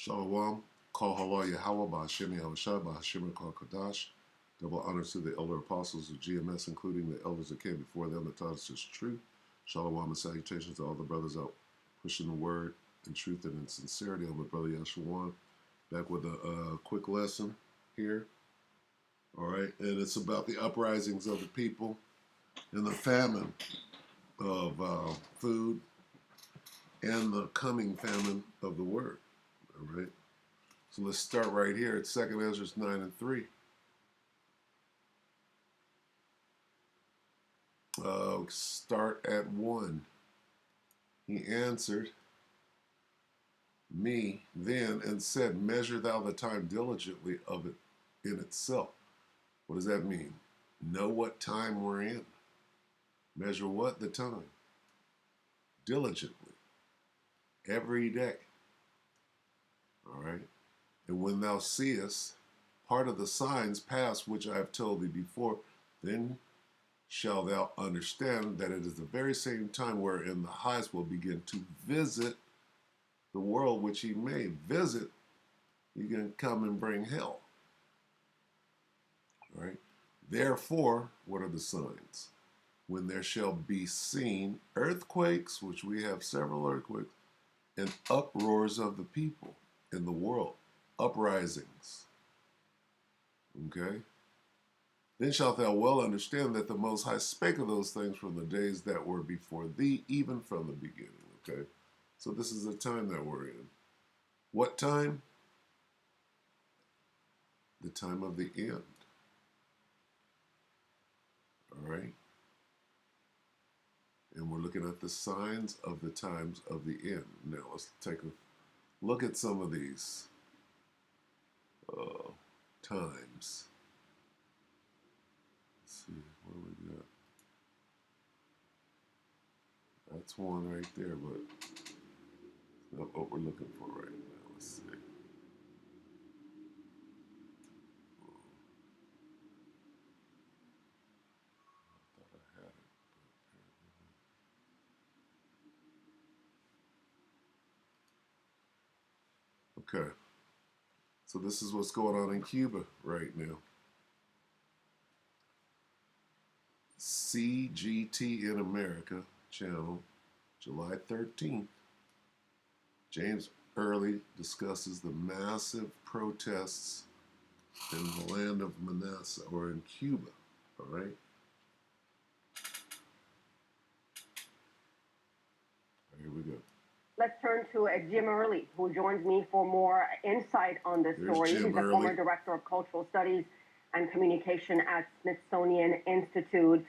Shalom, Kol Halal Yahweh, Ba'ashem Yahushua, Ba'ashem Kol Kadash. Double honors to the elder apostles of GMS, including the elders that came before them that taught us this truth. Shalom and salutations to all the brothers out pushing the word in truth and in sincerity. I'm with Brother Yashawan, back with a quick lesson here. All right, and it's about the uprisings of the people and the famine of food and the coming famine of the word. All right. So let's start right here at 2 Ezra 9 and 3. Start at 1. He answered me then and said, measure thou the time diligently of it in itself. What does that mean? Know what time we're in. Measure what? The time. Diligently. Every day. All right. And when thou seest part of the signs pass which I have told thee before, then shall thou understand that it is the very same time wherein the highest will begin to visit the world which he made. Visit, he can come and bring hell. All right. Therefore, what are the signs? When there shall be seen earthquakes, which we have several earthquakes, and uproars of the people in the world. Uprisings. Okay? Then shalt thou well understand that the Most High spake of those things from the days that were before thee, even from the beginning. Okay? So this is the time that we're in. What time? The time of the end. All right? And we're looking at the signs of the times of the end. Now let's take a look at some of these times. Let's see, what do we got? That's one right there, but it's not what we're looking for right now. Let's see. I thought I had it, but apparently not. Okay. So this is what's going on in Cuba right now. CGT in America channel, July 13th. James Early discusses the massive protests in the land of Manasseh, or in Cuba. All right. Here we go. Let's turn to Jim Early, who joins me for more insight on this story. He's a former director of cultural studies and communication at Smithsonian Institute.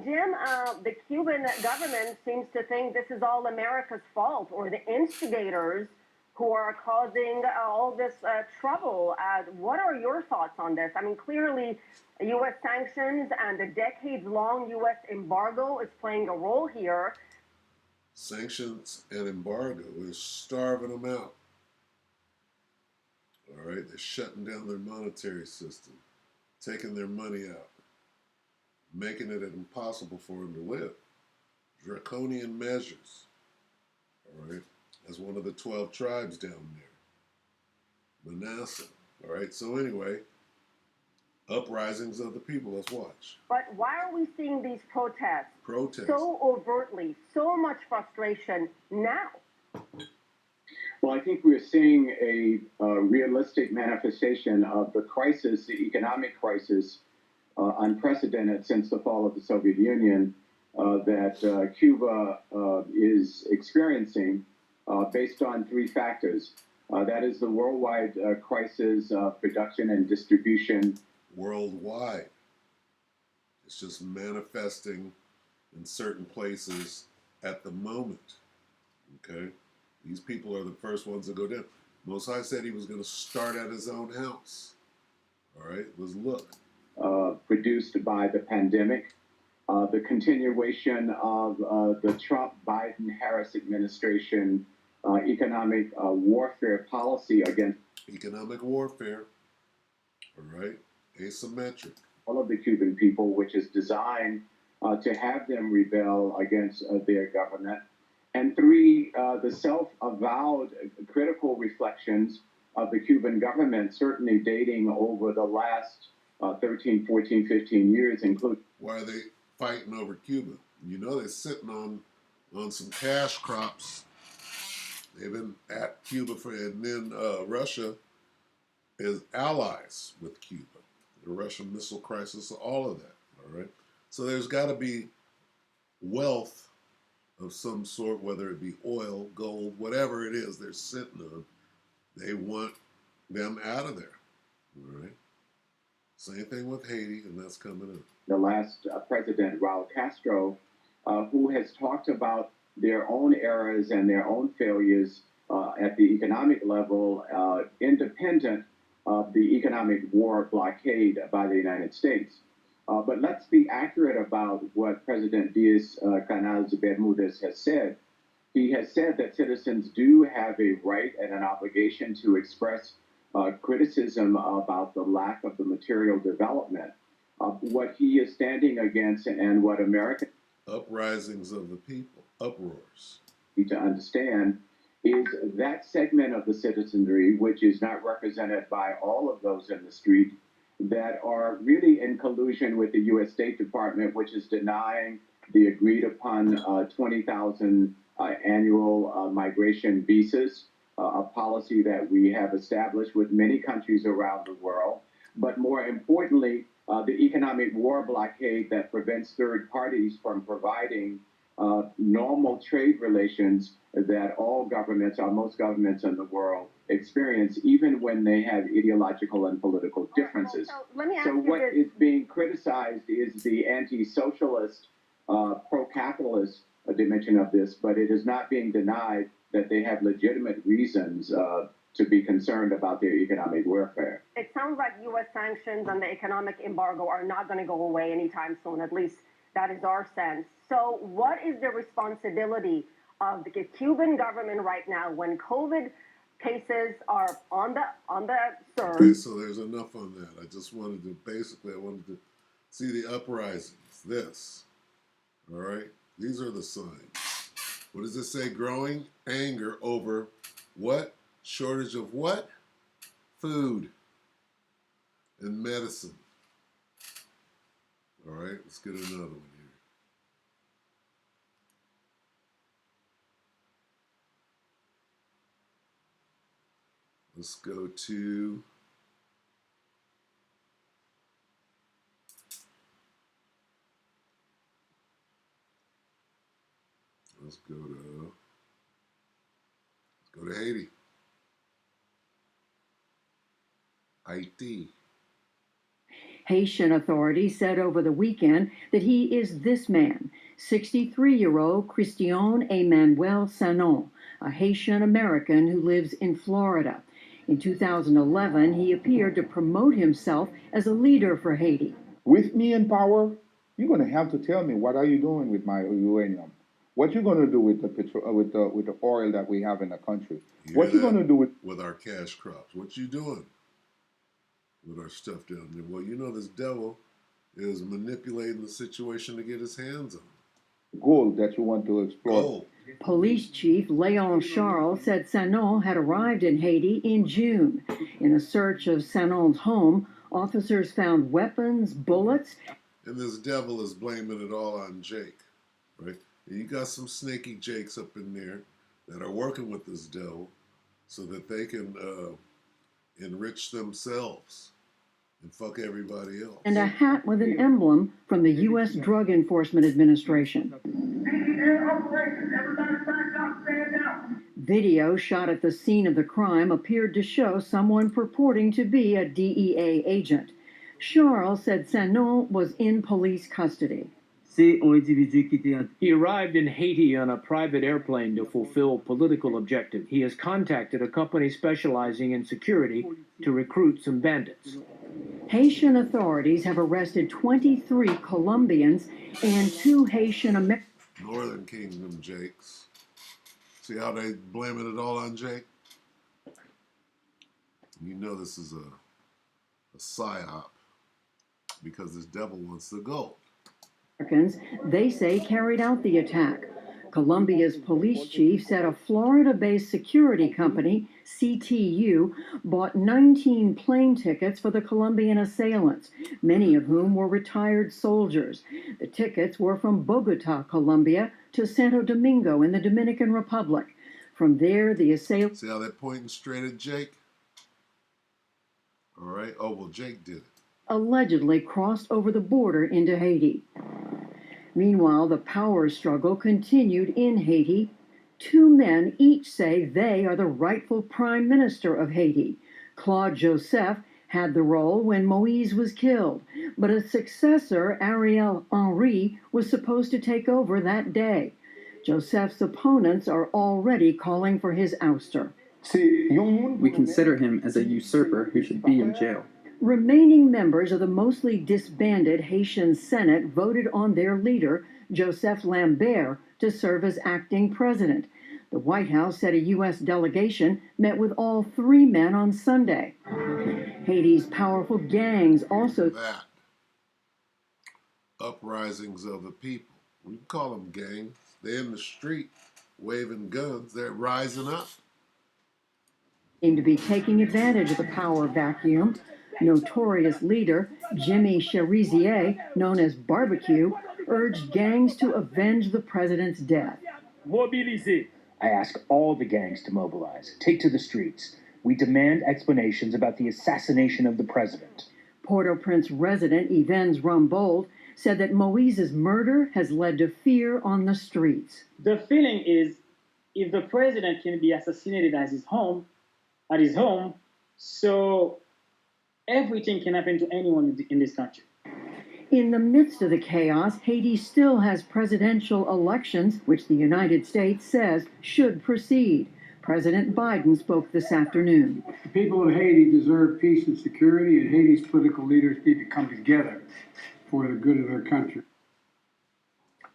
Jim, the Cuban government seems to think this is all America's fault, or the instigators who are causing all this trouble. What are your thoughts on this? I mean, clearly, U.S. sanctions and the decades-long U.S. embargo is playing a role here. Sanctions and embargo is starving them out. All right, they're shutting down their monetary system, taking their money out, making it impossible for them to live. Draconian measures. All right, as one of the 12 tribes down there, Manasseh. All right, so anyway, uprisings of the people. Let's watch. But why are we seeing these protests so overtly, so much frustration now? Well, I think we're seeing a realistic manifestation of the crisis, the economic crisis, unprecedented since the fall of the Soviet Union, that Cuba is experiencing based on three factors. That is the worldwide crisis of production and distribution. Worldwide. It's just manifesting in certain places at the moment. Okay? These people are the first ones to go down. Most High said he was going to start at his own house. All right? Let's look. Produced by the pandemic, the continuation of the Trump, Biden, Harris administration economic warfare policy against economic warfare. All right? Asymmetric. All of the Cuban people, which is designed to have them rebel against their government. And three, the self-avowed critical reflections of the Cuban government, certainly dating over the last 13, 14, 15 years, including. Why are they fighting over Cuba? You know they're sitting on some cash crops. They've been at Cuba and then Russia is allies with Cuba. The Russian Missile Crisis, all of that, all right? So there's got to be wealth of some sort, whether it be oil, gold, whatever it is they're sitting on. They want them out of there, all right? Same thing with Haiti, and that's coming up. The last president, Raul Castro, who has talked about their own errors and their own failures at the economic level, independent of the economic war blockade by the United States. But let's be accurate about what President Diaz-Canel Bermudez has said. He has said that citizens do have a right and an obligation to express criticism about the lack of the material development. What he is standing against and what Americans uprisings of the people, uproars, need to understand is that segment of the citizenry, which is not represented by all of those in the street, that are really in collusion with the U.S. State Department, which is denying the agreed upon 20,000 annual migration visas, a policy that we have established with many countries around the world. But more importantly, the economic war blockade that prevents third parties from providing normal trade relations that all governments, or most governments in the world, experience, even when they have ideological and political differences. So what is being criticized is the anti-socialist, pro-capitalist dimension of this, but it is not being denied that they have legitimate reasons to be concerned about their economic welfare. It sounds like U.S. sanctions and the economic embargo are not going to go away anytime soon. At least that is our sense. So what is the responsibility of the Cuban government right now when COVID cases are on the surge? Okay, so there's enough on that. I just wanted to, I wanted to see the uprisings. This, all right? These are the signs. What does it say? Growing anger over what? Shortage of what? Food and medicine. All right, let's get another one here. Let's go to let's go to Haiti. Haiti. Haitian authorities said over the weekend that he is this man, 63-year-old Christian Emmanuel Sanon, a Haitian American who lives in Florida. In 2011, he appeared to promote himself as a leader for Haiti. With me in power, you're going to have to tell me, what are you doing with my uranium? What you going to do with the petrol, with the oil that we have in the country? What you going to do with our cash crops? What you doing with our stuff down there? Well, you know this devil is manipulating the situation to get his hands on gold that you want to exploit. Gold. Police Chief Léon Charles said Sanon had arrived in Haiti in June. In a search of Sanon's home, officers found weapons, bullets. And this devil is blaming it all on Jake, right? And you got some snaky Jakes up in there that are working with this devil so that they can enrich themselves and fuck everybody else. And a hat with an emblem from the U.S. Drug Enforcement Administration. Video shot at the scene of the crime appeared to show someone purporting to be a DEA agent. Charles said Sanon was in police custody. He arrived in Haiti on a private airplane to fulfill political objective. He has contacted a company specializing in security to recruit some bandits. Haitian authorities have arrested 23 Colombians and 2 Haitian Americans. Northern Kingdom Jakes. See how they blaming it all on Jake? You know this is a psyop because this devil wants the gold. They say carried out the attack. Colombia's police chief said a Florida-based security company, CTU, bought 19 plane tickets for the Colombian assailants, many of whom were retired soldiers. The tickets were from Bogota, Colombia, to Santo Domingo in the Dominican Republic. From there, the assailants... See how they're pointing straight at Jake? All right. Oh, well, Jake did it. Allegedly crossed over the border into Haiti. Meanwhile, the power struggle continued in Haiti. Two men each say they are the rightful prime minister of Haiti. Claude Joseph had the role when Moise was killed, but a successor, Ariel Henry, was supposed to take over that day. Joseph's opponents are already calling for his ouster. We consider him as a usurper who should be in jail. Remaining members of the mostly disbanded Haitian Senate voted on their leader, Joseph Lambert, to serve as acting president. The White House said a U.S. delegation met with all three men on Sunday. Haiti's powerful gangs also... That. Uprisings of the people. We can call them gangs. They're in the street waving guns. They're rising up. Seem to be taking advantage of the power vacuum. Notorious leader Jimmy Cherizier, known as Barbecue, urged gangs to avenge the president's death. Mobiliser. I ask all the gangs to mobilize, take to the streets. We demand explanations about the assassination of the president. Port-au-Prince resident Yvens Rumbold said that Moise's murder has led to fear on the streets. The feeling is if the president can be assassinated at his home, so everything can happen to anyone in this country. In the midst of the chaos, Haiti still has presidential elections, which the United States says should proceed. President Biden spoke this afternoon. The people of Haiti deserve peace and security, and Haiti's political leaders need to come together for the good of their country.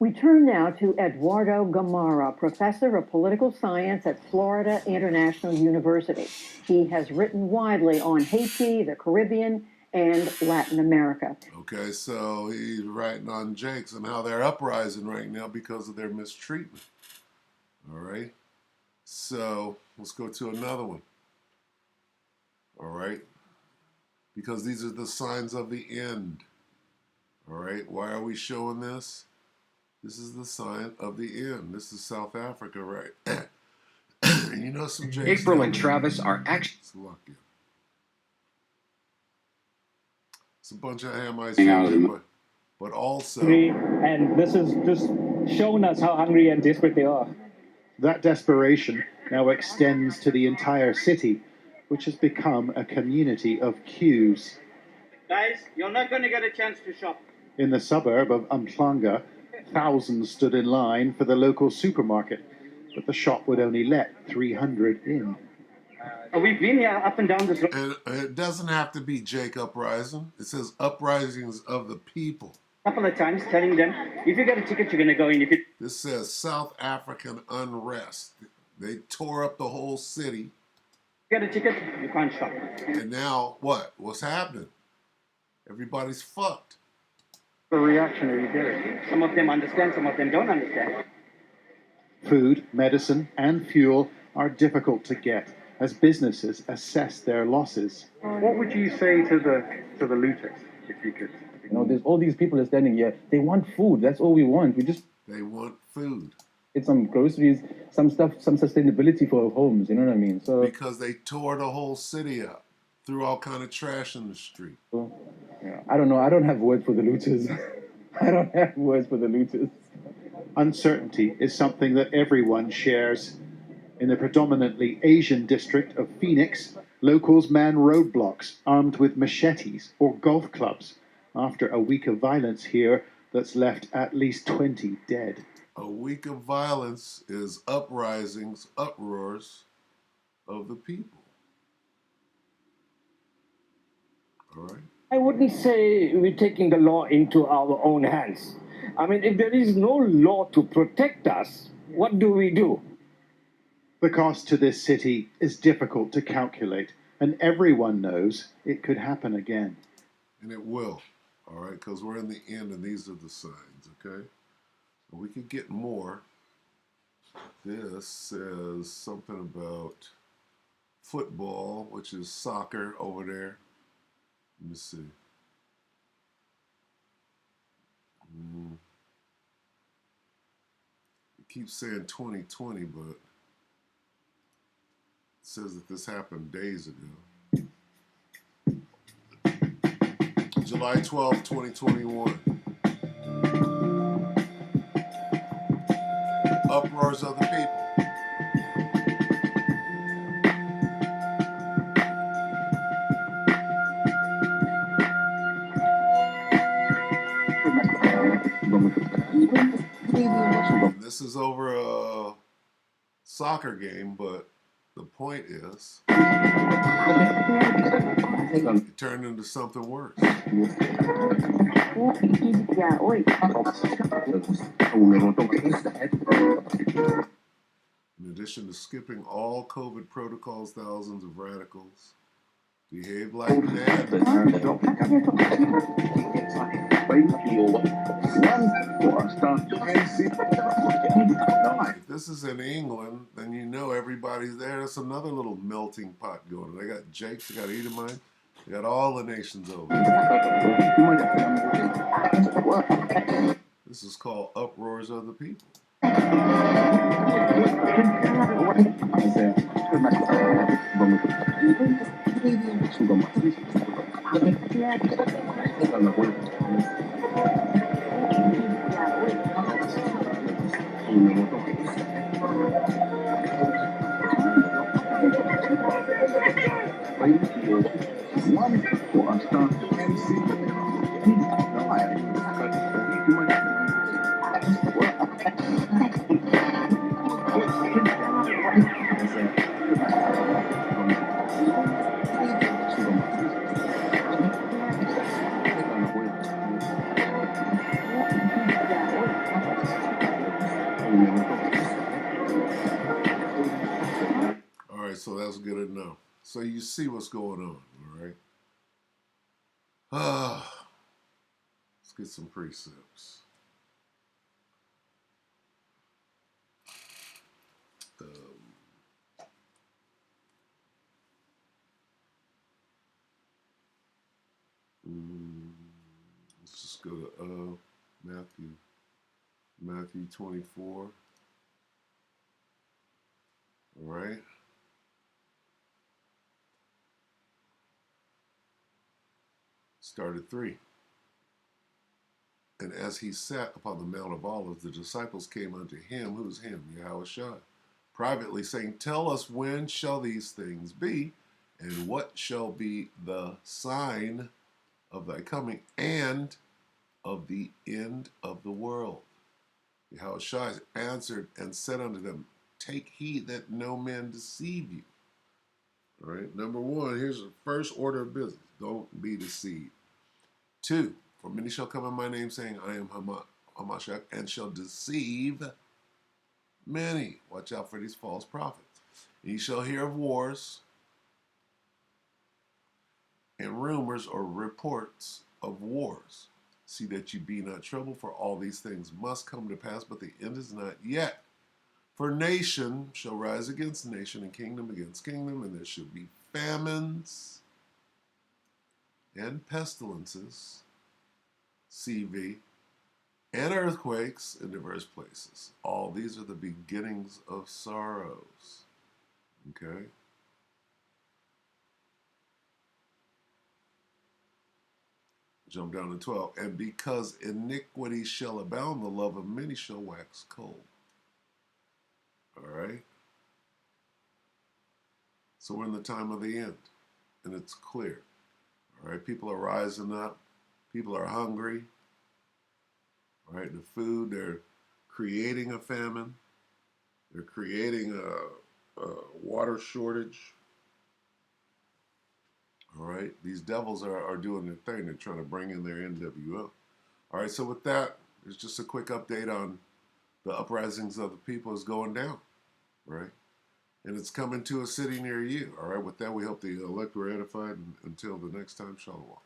We turn now to Eduardo Gamarra, professor of political science at Florida International University. He has written widely on Haiti, the Caribbean, and Latin America. Okay, so he's writing on Jake's and how they're uprising right now because of their mistreatment. All right, so let's go to another one. All right, because these are the signs of the end. All right, why are we showing this? This is the sign of the end. This is South Africa, right? You know some Jake's. April and Travis are actually... It's lucky. It's a bunch of Hamites, but also... And this has just shown us how hungry and desperate they are. That desperation now extends to the entire city, which has become a community of queues. Guys, you're not going to get a chance to shop. In the suburb of Umhlanga, thousands stood in line for the local supermarket, but the shop would only let 300 in. We've been here up and down this road. And it doesn't have to be Jake uprising. It says uprisings of the people. A couple of times telling them, if you get a ticket, you're going to go in. This says South African unrest. They tore up the whole city. Get a ticket, you can't shop. And now what? What's happening? Everybody's fucked. The reactionary theory. Some of them understand, some of them don't understand. Food, medicine, and fuel are difficult to get as businesses assess their losses. What would you say to the looters, if you could? You know, there's all these people are standing here. They want food. That's all we want. They want food. Get some groceries, some stuff, some sustainability for our homes. You know what I mean? So because they tore the whole city up, threw all kind of trash in the street. So, yeah, I don't know. I don't have words for the looters. I don't have words for the looters. Uncertainty is something that everyone shares. In the predominantly Asian district of Phoenix, locals man roadblocks armed with machetes or golf clubs after a week of violence here that's left at least 20 dead. A week of violence is uprisings, uproars of the people. All right. I wouldn't say we're taking the law into our own hands. I mean, if there is no law to protect us, what do we do? The cost to this city is difficult to calculate, and everyone knows it could happen again. And it will, all right, because we're in the end, and these are the signs, okay? We could get more This says something about football, which is soccer over there. Let me see. It keeps saying 2020, but it says that this happened days ago. July 12th, 2021. Uproars of the people. This is over a soccer game, but the point is, it turned into something worse. In addition to skipping all COVID protocols, thousands of radicals behave like mad. If this is in England, then you know everybody's there. That's another little melting pot going on. They got Jakes, they got Edomite, they got all the nations over. This is called Uproars of the People. All right, so that's good enough. So you see what's going on, all right? Let's get some precepts. Let's just go to Matthew 24. All right. Start at 3. And as he sat upon the Mount of Olives, the disciples came unto him, who's him, Yahushua, privately saying, Tell us, when shall these things be, and what shall be the sign of thy coming and of the end of the world? Yahushua answered and said unto them, Take heed that no man deceive you. All right, number 1, here's the first order of business. Don't be deceived. 2, for many shall come in my name, saying, I am Hamashiach, and shall deceive many. Watch out for these false prophets. And ye shall hear of wars and rumors or reports of wars. See that you be not troubled, for all these things must come to pass, but the end is not yet. For nation shall rise against nation, and kingdom against kingdom, and there shall be famines and pestilences, CV, and earthquakes in diverse places. All these are the beginnings of sorrows. Okay? Jump down to 12. And because iniquity shall abound, the love of many shall wax cold. All right? So we're in the time of the end, and it's clear. All right? People are rising up. People are hungry. All right? The food, they're creating a famine. They're creating a water shortage. All right? These devils are doing their thing. They're trying to bring in their NWO. All right, so with that, it's just a quick update on the uprisings of the people is going down, right? And it's coming to a city near you. All right, with that, we hope the elect were edified. And until the next time, shalom.